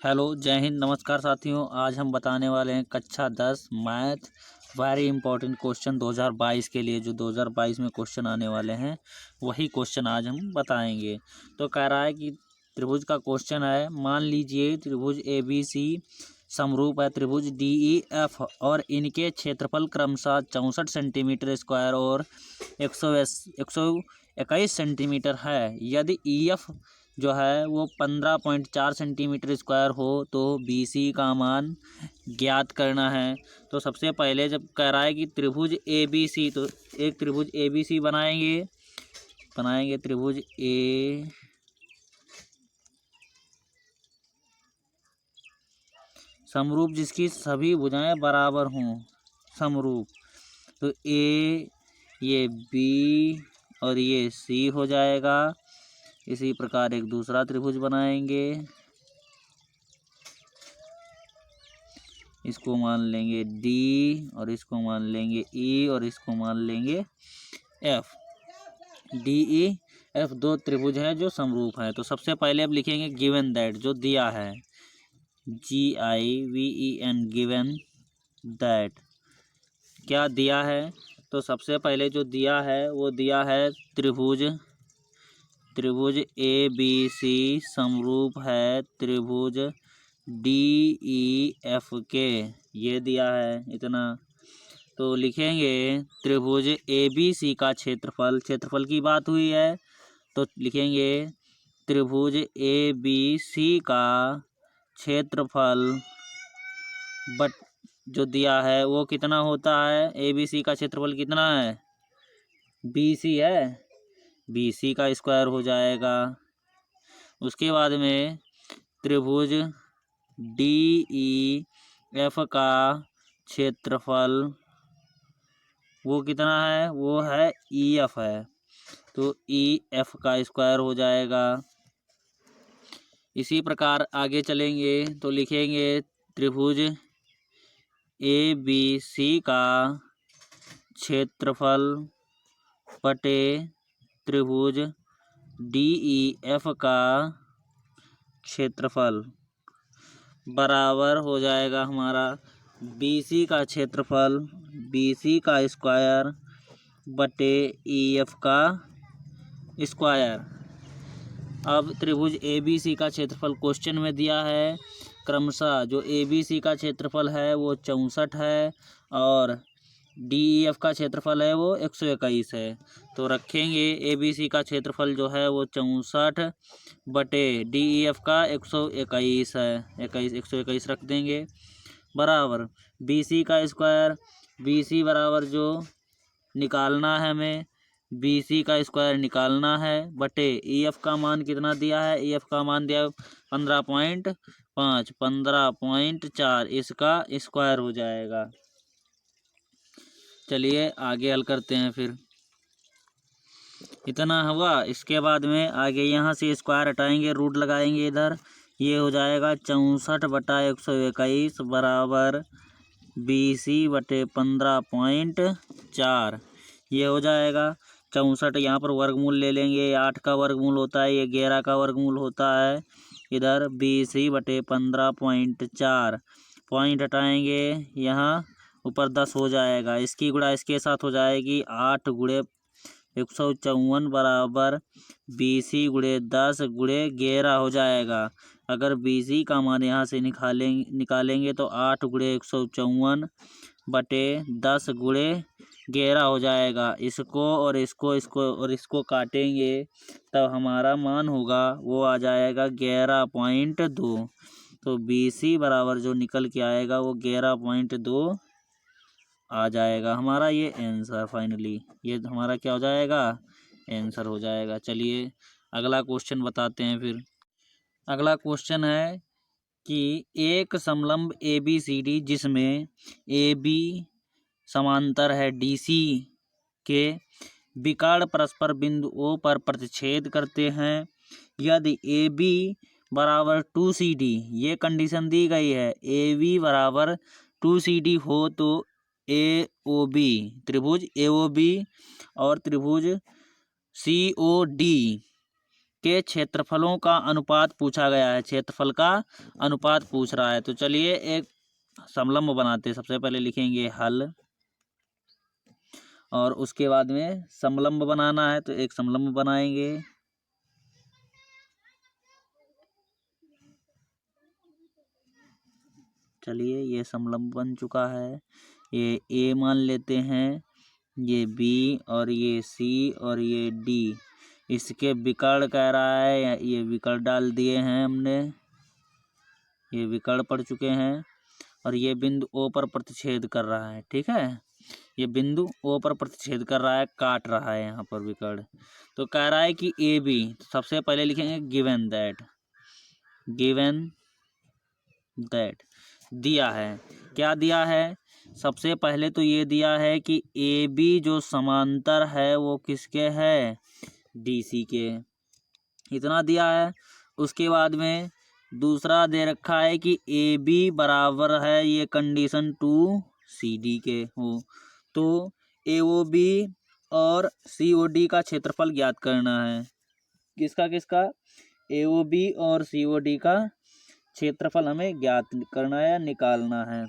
Hello, जय हिंद, नमस्कार साथियों। आज हम बताने वाले हैं कक्षा 10 मैथ वेरी इंपॉर्टेंट क्वेश्चन 2022 के लिए। जो 2022 में क्वेश्चन आने वाले हैं वही क्वेश्चन आज हम बताएंगे। तो कह रहा है कि त्रिभुज का क्वेश्चन है। मान लीजिए त्रिभुज ए बी सी समरूप है त्रिभुज डी ई एफ और इनके क्षेत्रफल क्रमशः 64 सेंटीमीटर स्क्वायर और 121 सेंटीमीटर है। यदि ई एफ जो है वो 15.4 सेंटीमीटर स्क्वायर हो तो बी सी का मान ज्ञात करना है। तो सबसे पहले जब कह रहा है कि त्रिभुज ए बी सी, तो एक त्रिभुज ए बी सी बनाएंगे त्रिभुज ए समरूप जिसकी सभी भुजाएं बराबर हों, समरूप। तो ए, ये बी और ये सी हो जाएगा। इसी प्रकार एक दूसरा त्रिभुज बनाएंगे, इसको मान लेंगे डी और इसको मान लेंगे ई और इसको मान लेंगे एफ। डी ई एफ दो त्रिभुज हैं जो समरूप हैं। तो सबसे पहले अब लिखेंगे गिवन दैट, जो दिया है, GIVEN, गिवन दैट। क्या दिया है? तो सबसे पहले जो दिया है वो दिया है त्रिभुज ए बी सी समरूप है त्रिभुज डी ई एफ के, ये दिया है इतना। तो लिखेंगे त्रिभुज ए बी सी का क्षेत्रफल की बात हुई है, तो लिखेंगे त्रिभुज ए बी सी का क्षेत्रफल बट जो दिया है वो कितना होता है। ए बी सी का क्षेत्रफल कितना है? बी सी है, बी सी का स्क्वायर हो जाएगा। उसके बाद में त्रिभुज डी ई एफ का क्षेत्रफल वो कितना है? वो है ई एफ है, तो ई एफ का स्क्वायर हो जाएगा। इसी प्रकार आगे चलेंगे तो लिखेंगे त्रिभुज ए बी सी का क्षेत्रफल बटे त्रिभुज डी ई एफ का क्षेत्रफल बराबर हो जाएगा हमारा बी सी का क्षेत्रफल, बी सी का स्क्वायर बटे ई एफ का स्क्वायर। अब त्रिभुज ए बी सी का क्षेत्रफल क्वेश्चन में दिया है क्रमशः। जो ए बी सी का क्षेत्रफल है वो 64 है और डी ई एफ का क्षेत्रफल है वो 121 है। तो रखेंगे ए बी सी का क्षेत्रफल जो है वो 64 बटे डी ई एफ का 121 है, 121 रख देंगे, बराबर बी सी का स्क्वायर। बी सी बराबर जो निकालना है हमें, बी सी का स्क्वायर निकालना है, बटे ई एफ का मान कितना दिया है? ई एफ का मान दिया 15.5, 15.4, इसका स्क्वायर हो जाएगा। चलिए आगे हल करते हैं। फिर इतना हुआ। इसके बाद में आगे यहाँ से स्क्वायर हटाएंगे, रूट लगाएंगे इधर, ये हो जाएगा 64 बटा 121 बराबर बी सी बटे 15.4, ये हो जाएगा। 64 यहाँ पर वर्गमूल ले लेंगे, 8 का वर्गमूल होता है, ये 11 का वर्गमूल होता है। इधर बी सी बटे 15.4, पॉइंट हटाएंगे, यहाँ ऊपर 10 हो जाएगा, इसकी गुणा इसके साथ हो जाएगी 8 गुणे 154 बराबर बी सी गुणे 10 गुणे 11 हो जाएगा। अगर बी सी का मान यहाँ से निकालेंगे तो 8 गुणे 154 बटे 10 गुणे 11 हो जाएगा। इसको और इसको काटेंगे तब हमारा मान होगा वो आ जाएगा 11.2। तो बी सी बराबर जो निकल के आएगा वो 11.2 आ जाएगा हमारा। ये आंसर फाइनली ये हमारा क्या हो जाएगा? आंसर हो जाएगा। चलिए अगला क्वेश्चन बताते हैं। फिर अगला क्वेश्चन है कि एक समलंब ए बी सी डी जिसमें ए बी समांतर है डी सी के विकर्ण परस्पर बिंदु ओ पर प्रतिच्छेद करते हैं। यदि ए बी बराबर 2CD, ये कंडीशन दी गई है, ए बी बराबर 2CD हो तो ए ओ बी, त्रिभुज ए ओ बी और त्रिभुज सी ओ डी के क्षेत्रफलों का अनुपात पूछा गया है। क्षेत्रफल का अनुपात पूछ रहा है। तो चलिए एक समलंब बनाते हैं। सबसे पहले लिखेंगे हल और उसके बाद में समलंब बनाना है, तो एक समलंब बनाएंगे। चलिए ये समलंब बन चुका है। ये ए मान लेते हैं, ये बी और ये सी और ये डी। इसके विकर्ण कह रहा है, ये विकर्ण डाल दिए हैं हमने, ये विकर्ण पड़ चुके हैं। और ये बिंदु ओ पर प्रतिच्छेद कर रहा है। ठीक है, ये बिंदु ओ पर प्रतिच्छेद कर रहा है, काट रहा है यहाँ पर विकर्ण। तो कह रहा है कि ए बी, सबसे पहले लिखेंगे गिवन दैट, गिवन दैट दिया है। क्या दिया है? सबसे पहले तो ये दिया है कि ए बी जो समांतर है वो किसके है? डी सी के। इतना दिया है। उसके बाद में दूसरा दे रखा है कि ए बी बराबर है, ये कंडीशन टू सी डी के हो। तो ए ओ बी और सी ओ डी का क्षेत्रफल ज्ञात करना है। किसका किसका? ए ओ बी और सी ओ डी का क्षेत्रफल हमें ज्ञात करना है या निकालना है।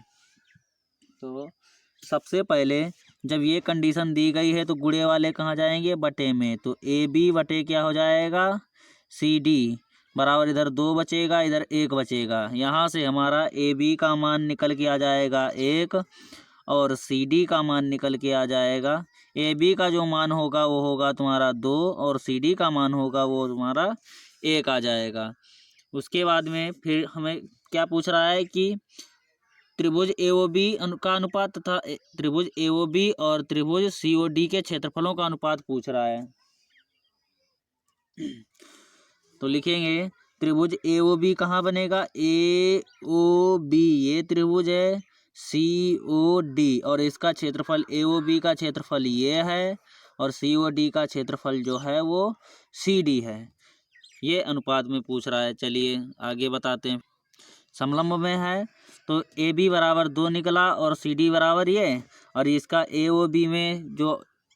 तो सबसे पहले जब ये कंडीशन दी गई है तो गुणे वाले कहाँ जाएंगे? बटे में। तो ए बी बटे क्या हो जाएगा? सी डी बराबर, इधर 2 बचेगा, इधर 1 बचेगा। यहाँ से हमारा ए बी का मान निकल के आ जाएगा 1 और सी डी का मान निकल के आ जाएगा। ए बी का जो मान होगा वो होगा तुम्हारा 2 और सी डी का मान होगा वो तुम्हारा 1 आ जाएगा। उसके बाद में फिर हमें क्या पूछ रहा है कि त्रिभुज ए ओ बी का अनुपात तथा त्रिभुज ए ओ बी और त्रिभुज सी ओ डी के क्षेत्रफलों का अनुपात पूछ रहा है। तो लिखेंगे त्रिभुज ए ओ बी कहाँ बनेगा? ए ओ बी ये त्रिभुज है, सी ओ डी, और इसका क्षेत्रफल ए ओ बी का क्षेत्रफल ये है और सी ओ डी का क्षेत्रफल जो है वो सी डी है। ये अनुपात में पूछ रहा है। चलिए आगे बताते हैं। समलंब में है तो ए बी बराबर 2 निकला और सी डी बराबर ये, और इसका ए ओ बी में जो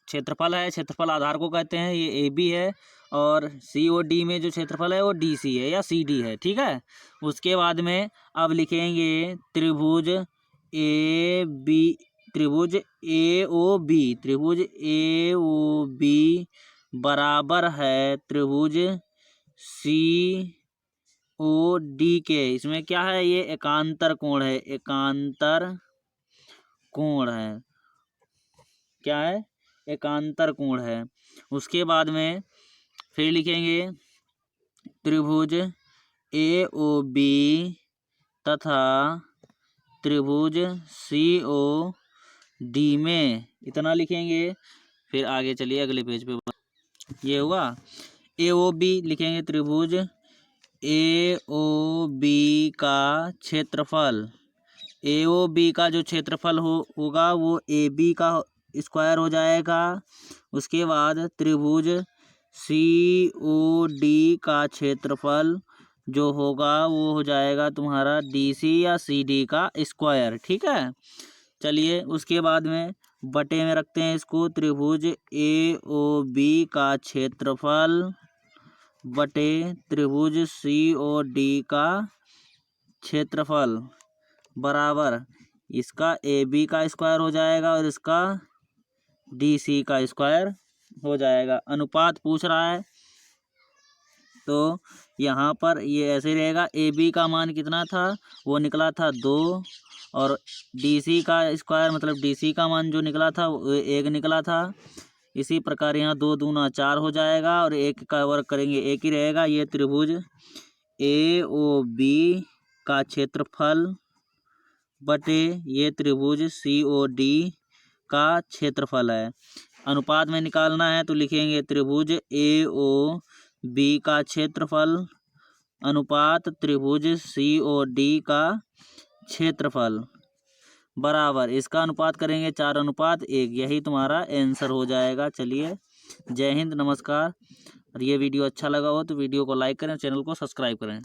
क्षेत्रफल है, क्षेत्रफल आधार को कहते हैं, ये ए बी है, और सी ओ डी में जो क्षेत्रफल है वो डी सी है या सी डी है। ठीक है, उसके बाद में अब लिखेंगे त्रिभुज ए बी, त्रिभुज ए ओ बी, त्रिभुज ए ओ बी बराबर है त्रिभुज सी ओ डी के। इसमें क्या है? ये एकांतर कोण है, एकांतर कोण है। क्या है? एकांतर कोण है। उसके बाद में फिर लिखेंगे त्रिभुज ए ओ बी तथा त्रिभुज सी ओ डी में, इतना लिखेंगे। फिर आगे चलिए अगले पेज पे। ये हुआ ए ओ बी, लिखेंगे त्रिभुज ए ओ बी का क्षेत्रफल, ए ओ बी का जो क्षेत्रफल होगा वो ए बी का स्क्वायर हो जाएगा। उसके बाद त्रिभुज सी ओ डी का क्षेत्रफल जो होगा वो हो जाएगा तुम्हारा डी सी या सी डी का स्क्वायर। ठीक है, चलिए उसके बाद में बटे में रखते हैं इसको। त्रिभुज ए ओ बी का क्षेत्रफल बटे त्रिभुज सी ओ डी का क्षेत्रफल बराबर, इसका ए बी का स्क्वायर हो जाएगा और इसका डी सी का स्क्वायर हो जाएगा। अनुपात पूछ रहा है तो यहाँ पर ये ऐसे रहेगा। ए बी का मान कितना था? वो निकला था 2, और डी सी का स्क्वायर मतलब डी सी का मान जो निकला था वो 1 निकला था। इसी प्रकार यहाँ 2 दूना 4 हो जाएगा और 1 का वर्ग करेंगे 1 ही रहेगा। ये त्रिभुज ए ओ बी का क्षेत्रफल बटे ये त्रिभुज सी ओ डी का क्षेत्रफल है। अनुपात में निकालना है तो लिखेंगे त्रिभुज ए ओ बी का क्षेत्रफल अनुपात त्रिभुज सी ओ डी का क्षेत्रफल बराबर, इसका अनुपात करेंगे 4:1। यही तुम्हारा आंसर हो जाएगा। चलिए जय हिंद, नमस्कार। और ये वीडियो अच्छा लगा हो तो वीडियो को लाइक करें, चैनल को सब्सक्राइब करें।